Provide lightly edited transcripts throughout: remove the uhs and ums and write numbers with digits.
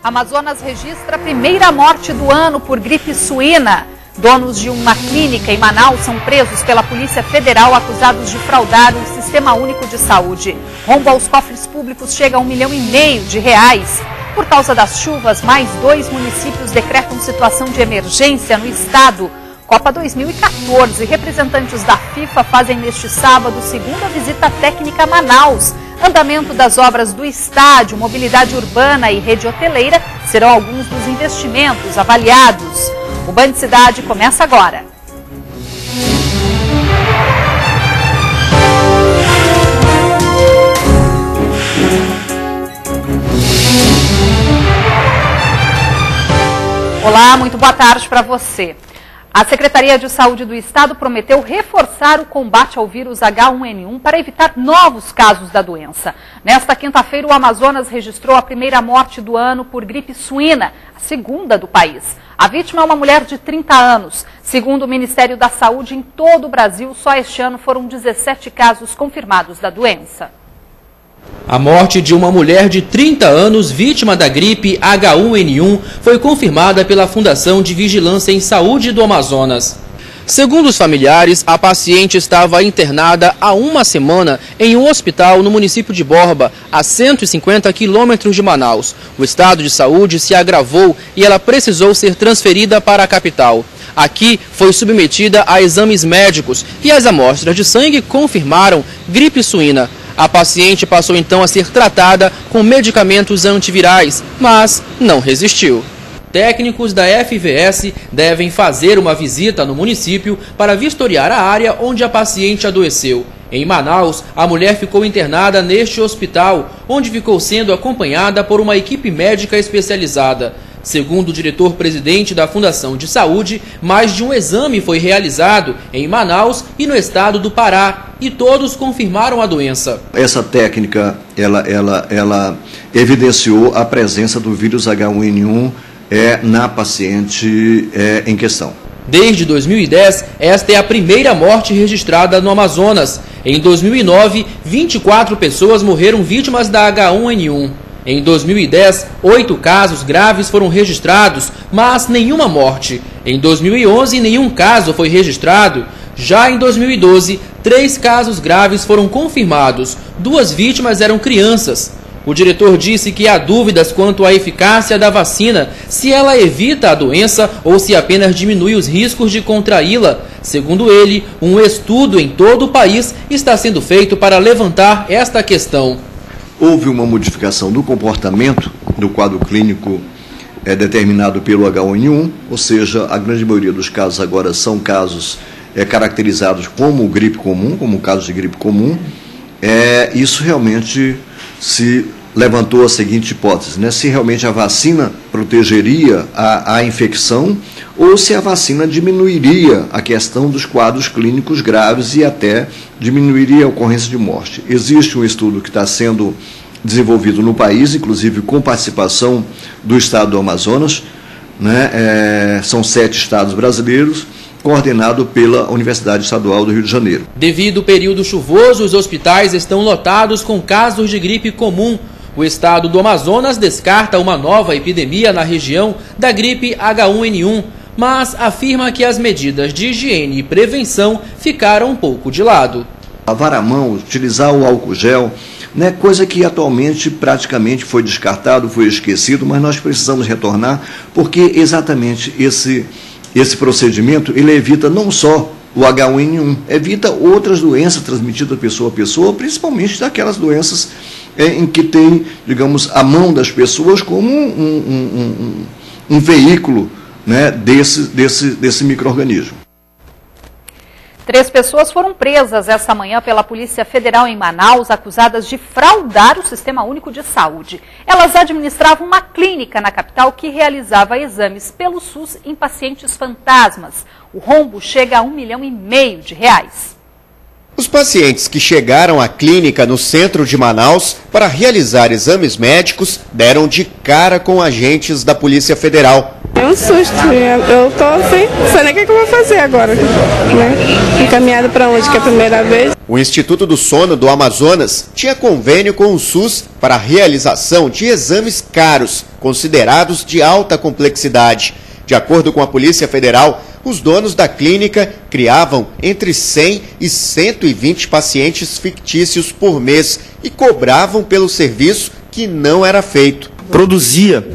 Amazonas registra a primeira morte do ano por gripe suína. Donos de uma clínica em Manaus são presos pela Polícia Federal acusados de fraudar o Sistema Único de Saúde. Rombo aos cofres públicos chega a R$1,5 milhão. Por causa das chuvas, mais 2 municípios decretam situação de emergência no estado. Copa 2014. Representantes da FIFA fazem neste sábado segunda visita técnica a Manaus. Andamento das obras do estádio, mobilidade urbana e rede hoteleira serão alguns dos investimentos avaliados. O Band Cidade começa agora. Olá, muito boa tarde para você. A Secretaria de Saúde do Estado prometeu reforçar o combate ao vírus H1N1 para evitar novos casos da doença. Nesta quinta-feira, o Amazonas registrou a primeira morte do ano por gripe suína, a segunda do país. A vítima é uma mulher de 30 anos. Segundo o Ministério da Saúde, em todo o Brasil, só este ano foram 17 casos confirmados da doença. A morte de uma mulher de 30 anos, vítima da gripe H1N1, foi confirmada pela Fundação de Vigilância em Saúde do Amazonas. Segundo os familiares, a paciente estava internada há uma semana em um hospital no município de Borba, a 150 quilômetros de Manaus. O estado de saúde se agravou e ela precisou ser transferida para a capital. Aqui foi submetida a exames médicos e as amostras de sangue confirmaram gripe suína. A paciente passou então a ser tratada com medicamentos antivirais, mas não resistiu. Técnicos da FVS devem fazer uma visita no município para vistoriar a área onde a paciente adoeceu. Em Manaus, a mulher ficou internada neste hospital, onde ficou sendo acompanhada por uma equipe médica especializada. Segundo o diretor-presidente da Fundação de Saúde, mais de um exame foi realizado em Manaus e no estado do Pará, e todos confirmaram a doença. Essa técnica, ela evidenciou a presença do vírus H1N1 na paciente em questão. Desde 2010, esta é a primeira morte registrada no Amazonas. Em 2009, 24 pessoas morreram vítimas da H1N1. Em 2010, 8 casos graves foram registrados, mas nenhuma morte. Em 2011, nenhum caso foi registrado. Já em 2012, 3 casos graves foram confirmados. 2 vítimas eram crianças. O diretor disse que há dúvidas quanto à eficácia da vacina, se ela evita a doença ou se apenas diminui os riscos de contraí-la. Segundo ele, um estudo em todo o país está sendo feito para levantar esta questão. Houve uma modificação do comportamento do quadro clínico determinado pelo H1N1, ou seja, a grande maioria dos casos agora são casos caracterizados como gripe comum, como casos de gripe comum. Isso realmente se levantou a seguinte hipótese, né? Se realmente a vacina protegeria a infecção ou se a vacina diminuiria a questão dos quadros clínicos graves e até diminuiria a ocorrência de morte. Existe um estudo que está sendo desenvolvido no país, inclusive com participação do estado do Amazonas, né? São 7 estados brasileiros, coordenado pela Universidade Estadual do Rio de Janeiro. Devido ao período chuvoso, os hospitais estão lotados com casos de gripe comum. O estado do Amazonas descarta uma nova epidemia na região da gripe H1N1, mas afirma que as medidas de higiene e prevenção ficaram um pouco de lado. Lavar a mão, utilizar o álcool gel, né, coisa que atualmente praticamente foi descartado, foi esquecido, mas nós precisamos retornar, porque exatamente esse procedimento ele evita não só o H1N1, evita outras doenças transmitidas pessoa a pessoa, principalmente daquelas doenças em que tem, digamos, a mão das pessoas como um veículo, né, desse micro-organismo. 3 pessoas foram presas esta manhã pela Polícia Federal em Manaus, acusadas de fraudar o Sistema Único de Saúde. Elas administravam uma clínica na capital que realizava exames pelo SUS em pacientes fantasmas. O rombo chega a R$1,5 milhão. Os pacientes que chegaram à clínica no centro de Manaus para realizar exames médicos deram de cara com agentes da Polícia Federal. É um susto, eu tô assim, não sei nem o que eu vou fazer agora, né? Encaminhada para onde, que é a primeira vez. O Instituto do Sono do Amazonas tinha convênio com o SUS para a realização de exames caros, considerados de alta complexidade. De acordo com a Polícia Federal, os donos da clínica criavam entre 100 e 120 pacientes fictícios por mês e cobravam pelo serviço que não era feito. Produzia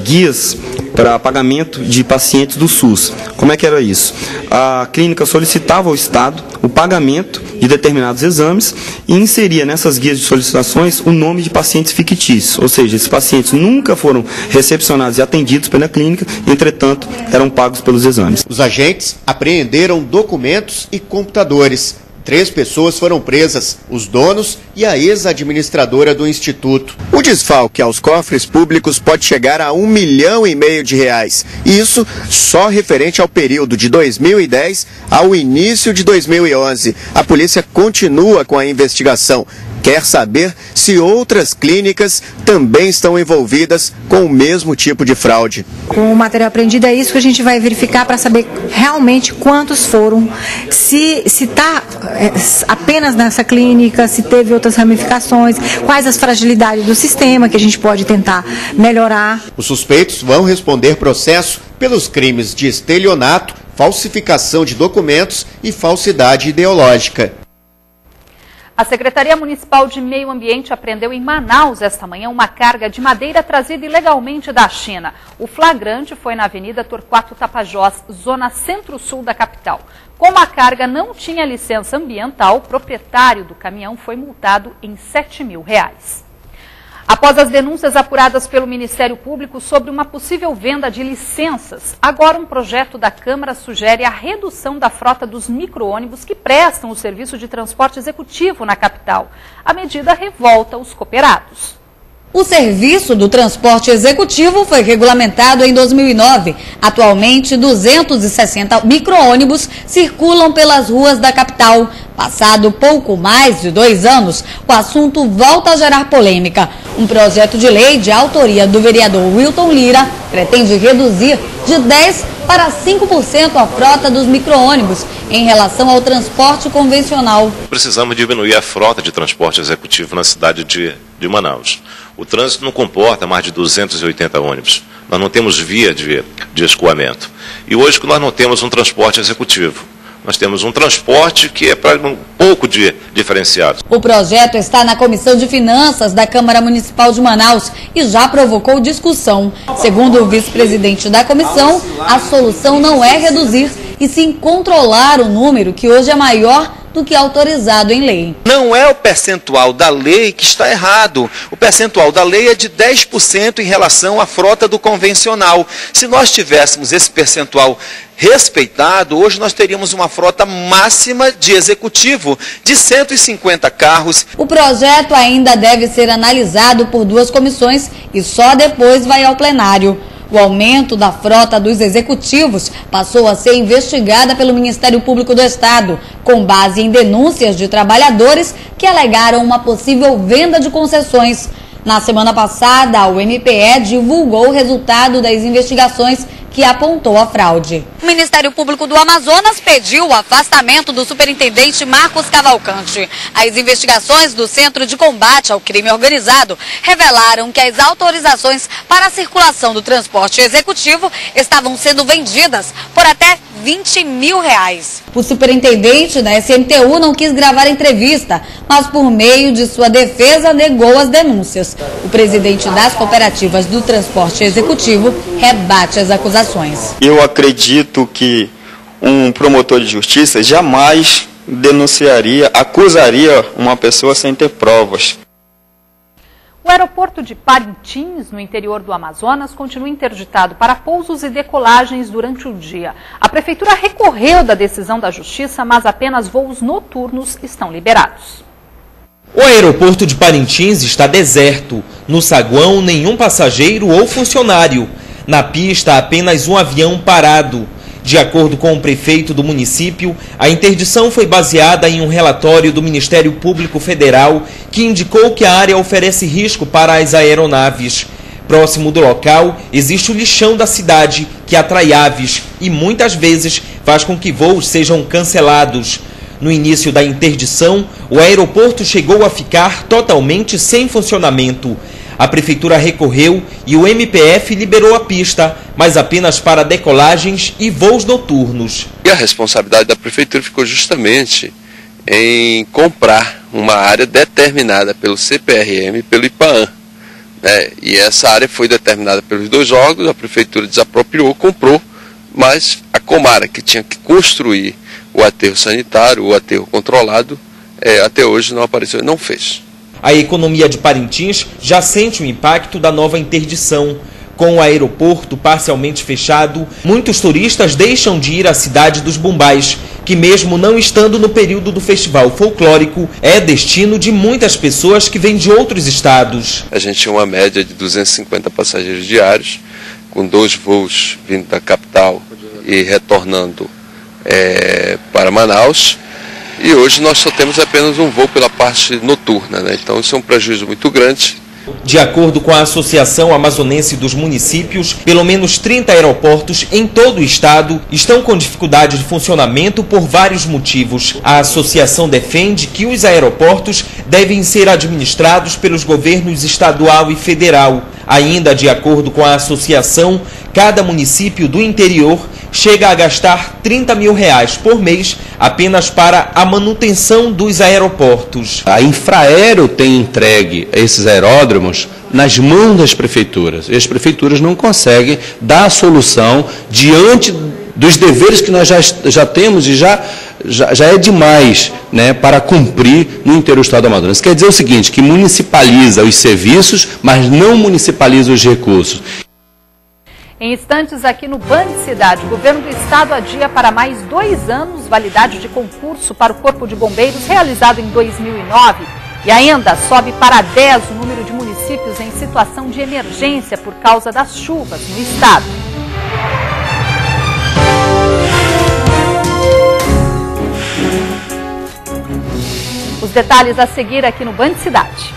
guias para pagamento de pacientes do SUS. Como é que era isso? A clínica solicitava ao Estado o pagamento de determinados exames e inseria nessas guias de solicitações o nome de pacientes fictícios, ou seja, esses pacientes nunca foram recepcionados e atendidos pela clínica, entretanto, eram pagos pelos exames. Os agentes apreenderam documentos e computadores. 3 pessoas foram presas, os donos e a ex-administradora do Instituto. O desfalque aos cofres públicos pode chegar a R$ 1,5 milhão de reais. Isso só referente ao período de 2010 ao início de 2011. A polícia continua com a investigação. Quer saber se outras clínicas também estão envolvidas com o mesmo tipo de fraude. Com o material apreendido é isso que a gente vai verificar para saber realmente quantos foram, se está apenas nessa clínica, se teve outras ramificações, quais as fragilidades do sistema que a gente pode tentar melhorar. Os suspeitos vão responder processo pelos crimes de estelionato, falsificação de documentos e falsidade ideológica. A Secretaria Municipal de Meio Ambiente apreendeu em Manaus esta manhã uma carga de madeira trazida ilegalmente da China. O flagrante foi na Avenida Torquato Tapajós, zona centro-sul da capital. Como a carga não tinha licença ambiental, o proprietário do caminhão foi multado em R$ 7 mil. Após as denúncias apuradas pelo Ministério Público sobre uma possível venda de licenças, agora um projeto da Câmara sugere a redução da frota dos micro-ônibus que prestam o serviço de transporte executivo na capital. A medida revolta os cooperados. O serviço do transporte executivo foi regulamentado em 2009. Atualmente, 260 micro-ônibus circulam pelas ruas da capital. Passado pouco mais de 2 anos, o assunto volta a gerar polêmica. Um projeto de lei de autoria do vereador Wilton Lira pretende reduzir de 10% para 5% a frota dos micro-ônibus em relação ao transporte convencional. Precisamos diminuir a frota de transporte executivo na cidade de Manaus. O trânsito não comporta mais de 280 ônibus. Nós não temos via de escoamento. E hoje nós não temos um transporte executivo. Nós temos um transporte que é para um pouco de diferenciado. O projeto está na Comissão de Finanças da Câmara Municipal de Manaus e já provocou discussão. Segundo o vice-presidente da comissão, a solução não é reduzir e sim controlar o número, que hoje é maior do que autorizado em lei. Não é o percentual da lei que está errado. O percentual da lei é de 10% em relação à frota do convencional. Se nós tivéssemos esse percentual respeitado, hoje nós teríamos uma frota máxima de executivo de 150 carros. O projeto ainda deve ser analisado por 2 comissões e só depois vai ao plenário. O aumento da frota dos executivos passou a ser investigada pelo Ministério Público do Estado, com base em denúncias de trabalhadores que alegaram uma possível venda de concessões. Na semana passada, o MPE divulgou o resultado das investigações que apontou a fraude. O Ministério Público do Amazonas pediu o afastamento do superintendente Marcos Cavalcante. As investigações do Centro de Combate ao Crime Organizado revelaram que as autorizações para a circulação do transporte executivo estavam sendo vendidas por até R$ 20 mil. O superintendente da SMTU não quis gravar entrevista, mas por meio de sua defesa negou as denúncias. O presidente das cooperativas do transporte executivo rebate as acusações. Eu acredito que um promotor de justiça jamais acusaria uma pessoa sem ter provas. O aeroporto de Parintins, no interior do Amazonas, continua interditado para pousos e decolagens durante o dia. A prefeitura recorreu da decisão da justiça, mas apenas voos noturnos estão liberados. O aeroporto de Parintins está deserto. No saguão, nenhum passageiro ou funcionário. Na pista, apenas um avião parado. De acordo com o prefeito do município, a interdição foi baseada em um relatório do Ministério Público Federal que indicou que a área oferece risco para as aeronaves. Próximo do local existe o lixão da cidade, que atrai aves e muitas vezes faz com que voos sejam cancelados. No início da interdição, o aeroporto chegou a ficar totalmente sem funcionamento. A prefeitura recorreu e o MPF liberou a pista, mas apenas para decolagens e voos noturnos. E a responsabilidade da prefeitura ficou justamente em comprar uma área determinada pelo CPRM e pelo IPAAN. E essa área foi determinada pelos dois órgãos, a prefeitura desapropriou, comprou, mas a Comara, que tinha que construir o aterro sanitário, o aterro controlado, até hoje não apareceu e não fez. A economia de Parintins já sente o impacto da nova interdição. Com o aeroporto parcialmente fechado, muitos turistas deixam de ir à cidade dos Bumbais, que mesmo não estando no período do festival folclórico, é destino de muitas pessoas que vêm de outros estados. A gente tinha uma média de 250 passageiros diários, com 2 voos vindo da capital e retornando para Manaus. E hoje nós só temos apenas um voo pela parte noturna, Então isso é um prejuízo muito grande. De acordo com a Associação Amazonense dos Municípios, pelo menos 30 aeroportos em todo o estado estão com dificuldade de funcionamento por vários motivos. A associação defende que os aeroportos devem ser administrados pelos governos estadual e federal. Ainda de acordo com a associação, cada município do interior chega a gastar R$30 mil por mês apenas para a manutenção dos aeroportos. A Infraero tem entregue esses aeródromos nas mãos das prefeituras. E as prefeituras não conseguem dar a solução diante dos deveres que nós já temos e já é demais, para cumprir no interior do estado do Amazonas. Quer dizer o seguinte, que municipaliza os serviços, mas não municipaliza os recursos. Em instantes, aqui no Band Cidade, o governo do estado adia para mais 2 anos validade de concurso para o Corpo de Bombeiros realizado em 2009 e ainda sobe para 10 o número de municípios em situação de emergência por causa das chuvas no estado. Os detalhes a seguir aqui no Band Cidade.